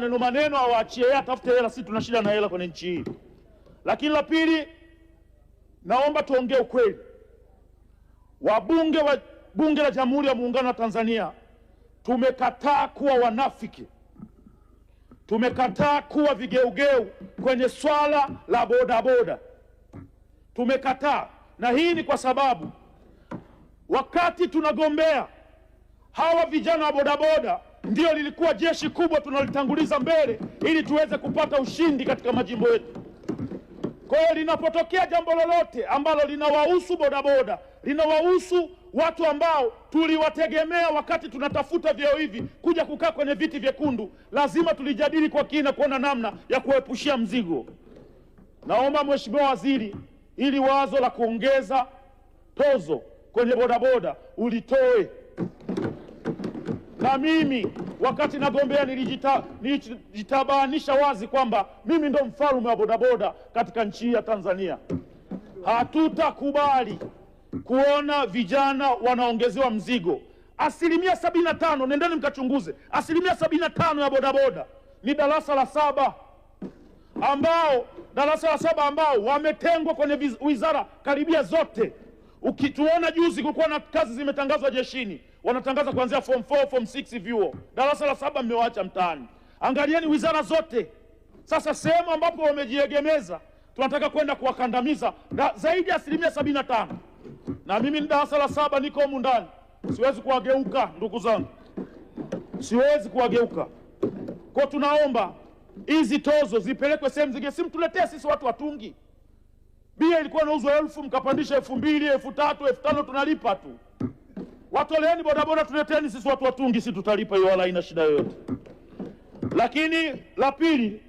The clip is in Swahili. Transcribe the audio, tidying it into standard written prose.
maneno awaachie yeye atafute hela, sisi tuna shida na hela kwenye nchi hii. Lakini la pili, naomba tuongee ukweli. Wabunge wa Bunge la Jamhuri ya Muungano wa Tanzania tumekataa kuwa wanafiki, tumekataa kuwa vigeugeu kwenye swala la bodaboda, tumekataa. Na hii ni kwa sababu wakati tunagombea hawa vijana wa bodaboda ndio lilikuwa jeshi kubwa tunalitanguliza mbele ili tuweze kupata ushindi katika majimbo yetu. Kwa hiyo linapotokea jambo lolote ambalo linawahusu bodaboda, linawahusu watu ambao tuliwategemea wakati tunatafuta vyeo hivi kuja kukaa kwenye viti vyekundu, lazima tulijadili kwa kina kuona namna ya kuepushia mzigo. Naomba Mheshimiwa Waziri, ili wazo la kuongeza tozo kwenye bodaboda ulitoe. Na mimi wakati nagombea nilijitabanisha wazi kwamba mimi ndo mfalme wa bodaboda katika nchi ya Tanzania. Hatutakubali kuona vijana wanaongezewa mzigo. 75%, nendeni mkachunguze, 75% ya bodaboda ni darasa la 7 ambao wametengwa kwenye wizara karibia zote. Ukituona juzi kulikuwa na kazi zimetangazwa jeshini, wanatangaza kuanzia form 4, form 6 vyuo. Darasa la 7 mmewaacha mtaani. Angalieni wizara zote. Sasa sehemu ambapo wamejiegemeza tunataka kwenda kuwakandamiza zaidi ya 75%. Na mimi ni darasa la 7 niko humu ndani. Siwezi kuwageuka ndugu zangu. Siwezi kuwageuka. Kwa tunaomba hizi tozo zipelekwe sehemu zingine, simtuletee sisi watu watungi. Bia ilikuwa inauzwa 1000 mkapandisha 2000, 3000, 5000 tunalipa tu. Watoleeni bodaboda tuleteni sisi watu watungi, sisi tutalipa hiyo, wala haina shida yoyote. Lakini la pili,